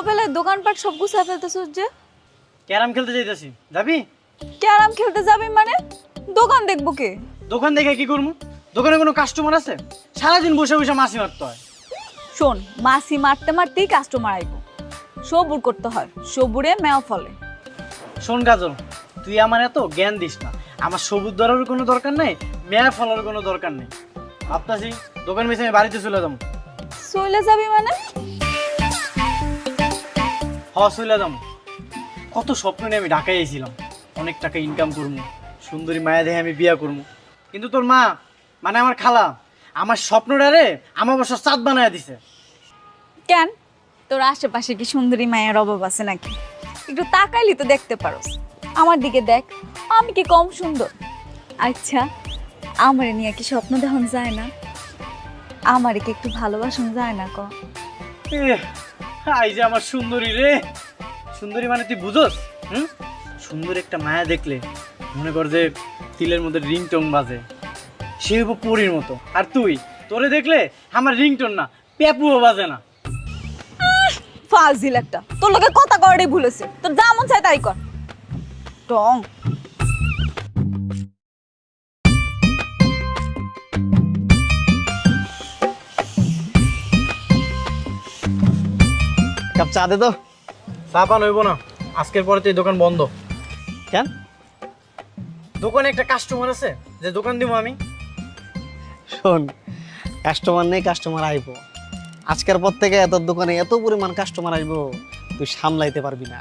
বেলায় দোকানপাট সব গুছিয়ে ফেলতেছিস যে? ক্যারাম খেলতে যাইতাছি, যাবি? ক্যারাম খেলতে যাবি মানে? দোকান দেখবো কে? দোকান দেখে কি করবো? দোকানে কোনো কাস্টমার আছে? সারাদিন বসে বসে মাছি মারতে হয়। শোন, মাছি মারতে মারতেই কাস্টমার আইব। সবুর করতে হয়, সবুরে মেয়া ফলে। শোন কাজল, তুই আমার এত জ্ঞান দিস না। আমার সবুজ ধরার কোনো দরকার নেই, মেয়া ফলার কোনো দরকার নেই। ভাবতাছি দোকান বেশি আমি বাড়িতে চলে যাবো। চলে যাবি মানে? চলে যাবো। কত স্বপ্ন নিয়ে আমি ঢাকায় এসেছিলাম, অনেক টাকা ইনকাম করবো, সুন্দরী মায়া দেখে আমি বিয়া করবো। কিন্তু তোর মা, মানে আমার খালা, আমার স্বপ্নটারে আমার বছর চাঁদ বানায় দিছে। কেন, তোর আশেপাশে কি সুন্দরী মায়ের অভাব আছে নাকি? একটু তাকাইলি তো দেখতে পারোস। আমার দিকে দেখ, আমি কি কম সুন্দর? আচ্ছা, আমারে নিয়ে কি স্বপ্ন দেখন যায় না? আমারে কি একটু ভালোবাসন যায় না ক? এই যে আমার সুন্দরী রে, সুন্দরী মানে তুই বুঝোস? সুন্দর একটা মায়া দেখলে মনে কর যে তিলের মধ্যে রিংটোন বাজে, সে পরীর মতো। আর তুই, তোরে দেখলে আমার রিংটোন না, পেপুও বাজে না। ফাজিল একটা, তোর লোকে কথা করাটাই ভুলেছে। তোর যা মন চায় তাই কর। টং। কাপ চা দে তো। চা পান হইব না, আজকের পরে তো এই দোকান বন্ধ। কেন? দোকানে একটা কাস্টমার আছে, যে দোকান দিব আমি। শোন, কাস্টমার নেই, কাস্টমার আইবো। আজকের পর থেকে তোর দোকানে এত পরিমাণ কাস্টমার আসবো, তুই সামলাইতে পারবি না।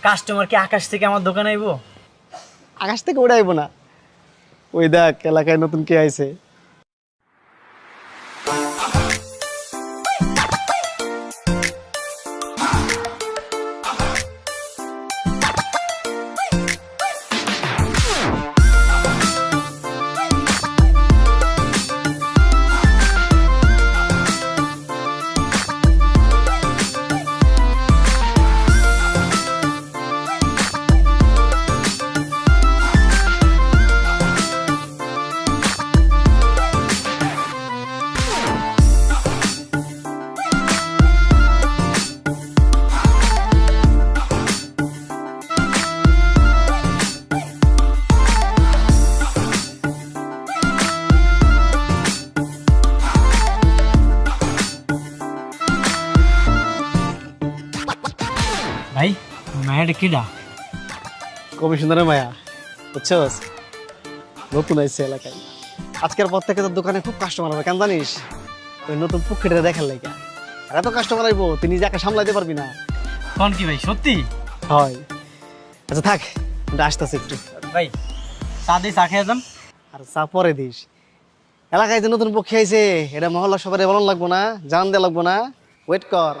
কাস্টমার কি আকাশ থেকে আমার দোকানে আইবো? আকাশ থেকে উড়ে আইবো না। ওই দেখ, এলাকায় নতুন কে আইছে। ভাই, মায়াটা কিডা? কমিশনারের মায়া, বুঝছস? নতুন আইছে এলাকায়। আজকের পর থেকে তোর দোকানে খুব কাস্টমার হবে, কেন জানিস? ওই নতুন পুকুরটা দেখার লাইগা। আর এত কাস্টমার আইবো, তুই নিজে একা সামলাইতে পারবি না। কোন কি ভাই, সত্যি? হয়। আচ্ছা থাক, আসতেছে একটু। ভাই, চা দিয়ে চা খেয়ে যাম। আর চা পরে দিস। এলাকায় যে নতুন পক্ষী আইছে, এটা মহল্লা সবাই বলন লাগবো না, জান দেয়া লাগবো না। ওয়েট কর।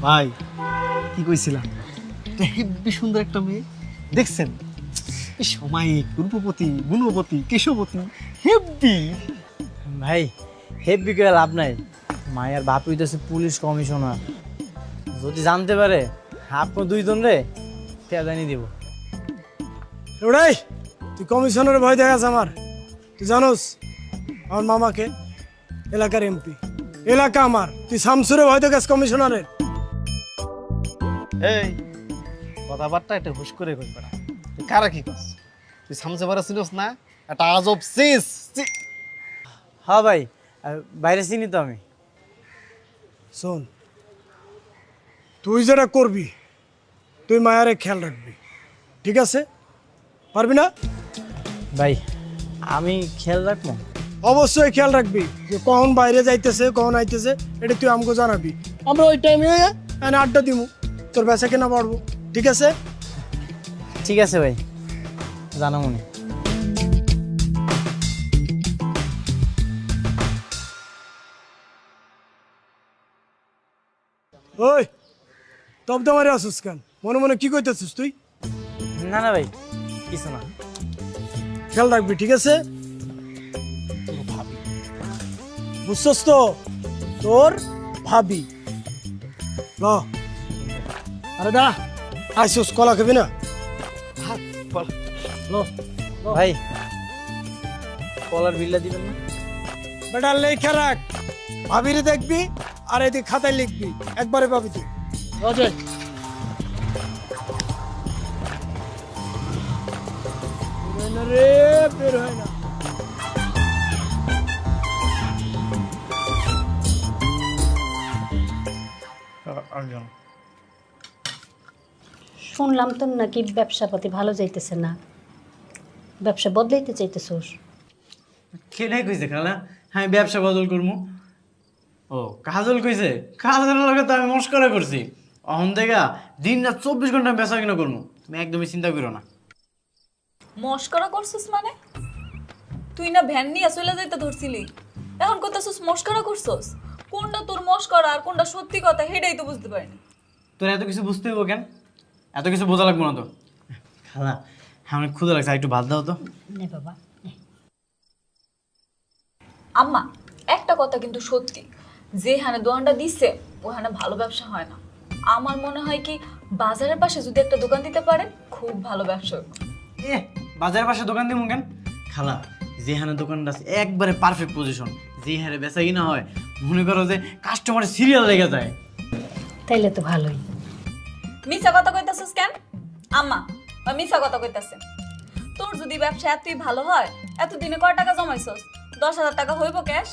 ভাই, কি কইছিলাম? একটা হেব্বি সুন্দর একটা মেয়ে দেখছেন, সামায়িক, রূপবতী, গুণবতী, কেশবতী, হেব্বি। ভাই হেব্বি করে লাভ নাই, মায়ের বাপ হইতেছে পুলিশ কমিশনার, যদি জানতে পারে আপনি দুইজন রে পেদানি দিব। ওরাই তুই কমিশনের ভয় দেখাস আমার, তুই জানোস আমার মামাকে এলাকার এমপি, এলাকা আমার, তুই শামসুরে ভয় দেখাস কমিশনারের। এই কথাবার্তা একটা হুশ করে কই পারা, তুই কারা কি কস? তুই সামসে বারা ছিলস না, একটা আজব সিস। হ্যাঁ ভাই, বাইরে চিনি তো আমি। শোন, তুই যেটা করবি তুই মায়ারে খেয়াল রাখবি, ঠিক আছে? পারবি না? ভাই আমি খেয়াল রাখবো। অবশ্যই খেয়াল রাখবি যে কখন বাইরে যাইতেছে কখন আইতেছে, এটা তুই আমাকে জানাবি। আমরা ওই টাইমে আড্ডা দিমু, তোর বেচা কেনা বাড়বো, ঠিক আছে? ঠিক আছে ভাই, জানা মনে। ওই তবদমারে আসুস কেন? মনে মনে কি কইতেছিস তুই? না না ভাই, কিছু না। খেয়াল রাখবি, ঠিক আছে? বুঝছস তো? তোর ভাবি ল। আরে দা আইসুস, কলা খাবি না? ভাই কলার বিল্লা দিবেন না? বেটা লেখা রাখ, ভাবিরে দেখবি আর এদিকে খাতায় লিখবি, একবারে পাবি তুই। রজয় রে, বের হয় না। শুনলাম তো নাকি ব্যবসাপাতি ভালো যাইতেছে না, ব্যবসা বদলাইতে চাইতেছোস? কেনাই কইছে খালা আমি ব্যবসা বদল করবো? ও কাজল কইছে? কাজলের লগে তো আমি মস্করা করছি। অহন থেকে দিন রাত 24 ঘন্টা বেচা কিনা করবো, তুমি একদমই চিন্তা করো না। মস্করা করছিস মানে? তুই না ভ্যান নিয়ে চলে যাইতে ধরছিলি, এখন কইতাছিস মস্করা করছস? কোনটা তোর মস্করা আর কোনটা সত্যি কথা সেটাই তো বুঝতে পারিনি। তোর এত কিছু বুঝতে হইব কেন? এত কিছু বোঝা লাগবো না তো। খালা আমার ক্ষুধা লাগছে, একটু ভাত দাও তো। নে বাবা নে। আম্মা একটা কথা কিন্তু সত্যি, যেখানে দোকানটা দিচ্ছে ওখানে ভালো ব্যবসা হয় না। আমার মনে হয় কি বাজারের পাশে যদি একটা দোকান দিতে পারে খুব ভালো ব্যবসা হবে। এ বাজারের পাশে দোকান দিব কেন? খালা যেখানে দোকানটা আছে একবারে পারফেক্ট পজিশন, যে হারে বেচা কিনা হয় মনে করো যে কাস্টমারের সিরিয়াল লেগে যায়। তাইলে তো ভালোই। মিছা কথা কইতাছিস কেন আম্মা? বা মিছা কথা কইতাছে? তোর যদি ব্যবসা এতই ভালো হয়, এতদিনে কয় টাকা জমাইছস? 10,000 টাকা হইব ক্যাশ?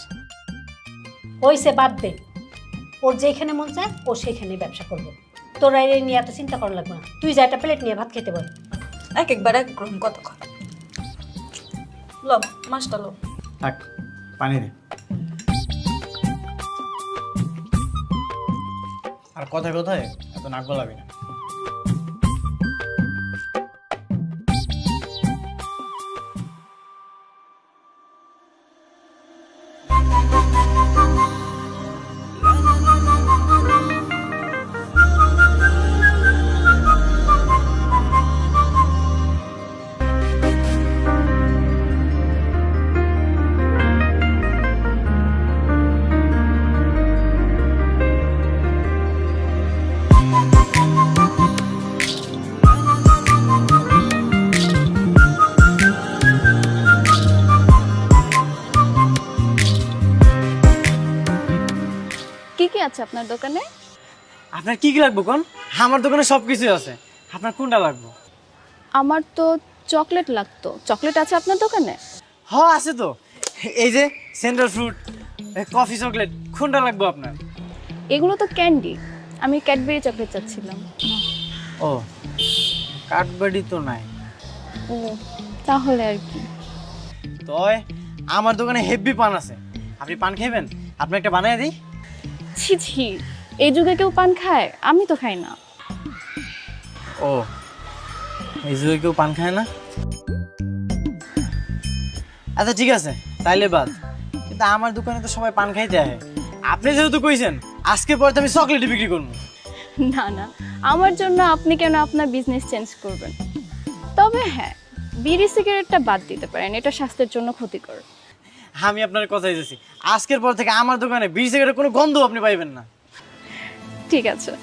হইছে, বাদ দে। ওর যেখানে মন চায় ও সেখানে ব্যবসা করবো, তোরা এই নিয়ে এত চিন্তা করা লাগবে না। তুই যা একটা প্লেট নিয়ে ভাত খেতে বল। এক একবার এক রকম কথা কয়। ল মাছটা লো। থাক পানি দে। আর কথায় কথায় এত নাক গলাবি না। কি কি আছে আপনার দোকানে? আপনার কি কি লাগবে কোন? আমার দোকানে সব কিছুই আছে, আপনার কোনটা লাগবে? আমার তো চকলেট লাগতো। চকলেট আছে আপনার দোকানে? হ্যাঁ আছে তো, এই যে সেন্ট্রাল ফ্রুট, কফি চকলেট, কোনটা লাগবে আপনার? এগুলো তো ক্যান্ডি, আমি ক্যাডবেরি চকলেট চাচ্ছিলাম। ও কাঠবাড়ি তো নাই। ও তাহলে আর কি। তয় আমার দোকানে হেভি পান আছে, আপনি পান খাইবেন? আপনি একটা বানায় দিই। ছি ছি, এই যুগে কেউ পান খায়? আমি তো খাই না। ও এই যুগে কেউ পান খায় না? আচ্ছা ঠিক আছে তাইলে বাদ, কিন্তু আমার দোকানে তো সবাই পান খাইতে আহে। আপনি যেহেতু কইছেন আজকে পরে তো আমি চকলেটই বিক্রি করবো। না না, আমার জন্য আপনি কেন আপনার বিজনেস চেঞ্জ করবেন? তবে হ্যাঁ, বিড়ি সিগারেটটা বাদ দিতে পারেন, এটা স্বাস্থ্যের জন্য ক্ষতিকর। আমি আপনার কথা দিতেছি, আজকের পর থেকে আমার দোকানে বিড়ি সিগারেটের কোনো গন্ধ আপনি পাইবেন না। ঠিক আছে।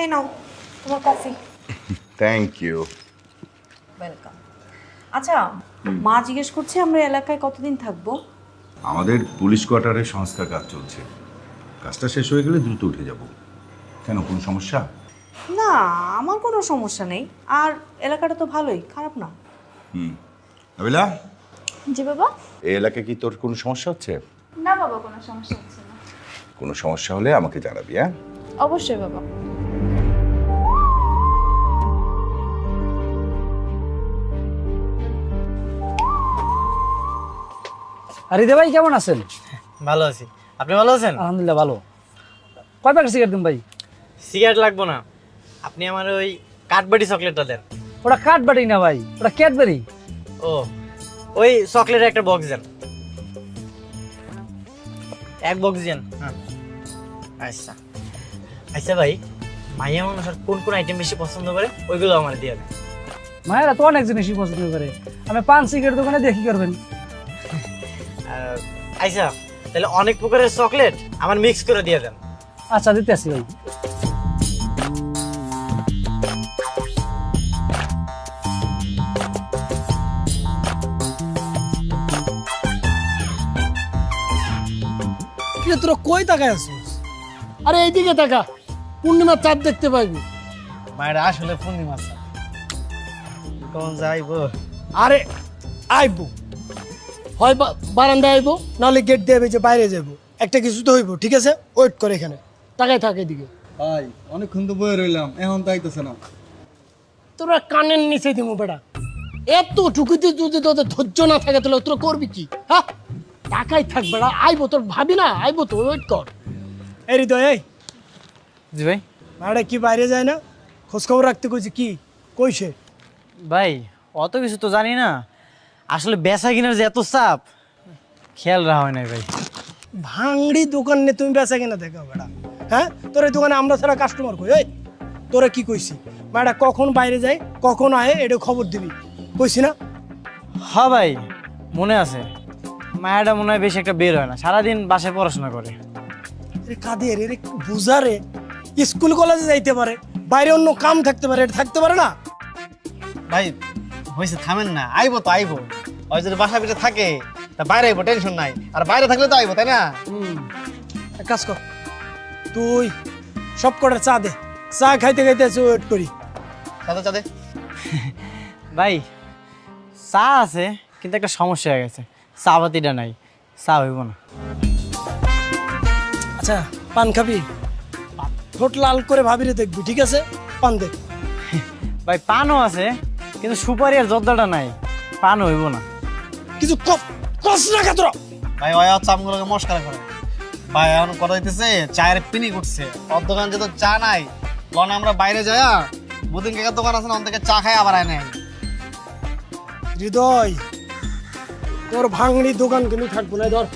এই নাও তোমার কফি। Thank you. ওয়েলকাম। আচ্ছা, মা জিজ্ঞেস করছে আমরা এলাকায় কতদিন থাকবো? আমাদের পুলিশ কোয়ার্টারে সংস্কার কাজ চলছে, কাজটা শেষ হয়ে গেলে দ্রুত উঠে যাব। কেন, কোনো সমস্যা? না, আমার কোনো সমস্যা নেই, আর এলাকাটা তো ভালোই, খারাপ না। আবিলা, জি বাবা। এই এলাকায় কি তোর কোনো সমস্যা হচ্ছে? না বাবা, কোনো সমস্যা হচ্ছে না। কোনো সমস্যা হলে আমাকে জানাবি, হ্যাঁ? অবশ্যই বাবা। আরিদে ভাই কেমন আছেন? ভালো আছি, আপনি ভালো আছেন? আলহামদুলিল্লাহ ভালো। কয় প্যাকেট সিগারেট দিন ভাই? সিগারেট লাগবো না, আপনি আমার ওই কাঠবাড়ি চকলেটটা দেন। ওটা কাঠবাড়ি না ভাই, ওটা ক্যাডবেরি। ও, ওই চকলেটের একটা বক্স দেন, এক বক্স দেন। হ্যাঁ আচ্ছা আচ্ছা ভাই, মাইয়া মানুষ আর কোন কোন আইটেম বেশি পছন্দ করে ওইগুলো আমার দিয়ে দেন। মায়েরা তো অনেক জিনিসই পছন্দ করে, আমি পান সিগারেট দোকানে দেখি করবেন। আচ্ছা তাহলে অনেক প্রকারের চকলেট আমার মিক্স করে দিয়ে দেন। আচ্ছা দিতে আসি ভাই। কিরে তোরা কই তাকায় আছিস? আরে এইদিকে তাকা, পূর্ণিমার চাঁদ দেখতে পাইবি। মায়ের আসলে পূর্ণিমা স্যার, কোন যাইবো? আরে আইবো, হয় বারান্দায় আইবো, নাহলে গেট দিয়ে যে বাইরে যাবো, একটা কিছু তো হইব। ঠিক আছে, ওয়েট করে এখানে তাকায় থাকে এদিকে। ভাই অনেকক্ষণ তো বয়ে রইলাম, এখন তো আইতেছে না। তোরা কানের নিচে দিমু বেটা, এত টুকুতে যদি তোদের ধৈর্য না থাকে তাহলে তোরা করবি কি? হ্যাঁ, টাকাই থাক বেটা, আইবো, তোর ভাবি না আইবো তো, ওয়েট কর। এই হৃদয়, এই জি ভাই। ভাড়া কি বাইরে যায় না? খোঁজ খবর রাখতে কইছি, কি কইছে? ভাই অত কিছু তো জানি না, আসলে বেচা কিনার যে এত চাপ খেয়াল রাখা হয় নাই ভাই। ভাঙড়ি দোকান নিয়ে তুমি বেচা কিনা দেখো বেটা? হ্যাঁ, তোর এই দোকানে আমরা ছাড়া কাস্টমার কই? এই তোরা কি কইছি, ম্যাডা কখন বাইরে যায় কখন আয় এটা খবর দিবি, কইছি না? হ্যাঁ ভাই মনে আছে, মায়াটা মনে হয় বেশি একটা বের হয় না, সারাদিন বাসায় পড়াশোনা করে। রে কাদের রে বুঝারে, স্কুল কলেজে যাইতে পারে, বাইরে অন্য কাম থাকতে পারে, এটা থাকতে পারে না? ভাই হয়েছে, থামেন না, আইবো তো আইবো, ওই যদি বাসা পিঠে থাকে তা বাইরে আইবো, টেনশন নাই, আর বাইরে থাকলে তো আইবো, তাই না? এক কাজ কর, তুই সব কটার চা দে, চা খাইতে খাইতে ওয়েট করি। চাঁদে চাঁদে ভাই চা আছে, কিন্তু একটা সমস্যা হয়ে গেছে, চা পাতিটা নাই, চা হইব না। আচ্ছা পান খাবি? ঠোঁট লাল করে ভাবিরে দেখবি, ঠিক আছে? পান দেখ। ভাই পানও আছে, কিন্তু সুপারি আর জর্দাটা নাই, পান হইব না। কিছু কস না কেতরা। ভাই ওই চামগুলোকে মস্কার করে ভাই, এখন কথা হইতেছে চায়ের পিনি করছে, ওর দোকান যে তো চা নাই, লন আমরা বাইরে যাই, বুদিন কেকার দোকান আছে না, ওন থেকে চা খাই আবার আয় নাই। হৃদয়, তোর ভাঙড়ি দোকান কিন্তু থাকবো না, ধর।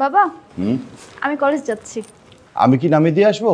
বাবা আমি কলেজ যাচ্ছি। আমি কি নামিয়ে দিয়ে আসবো?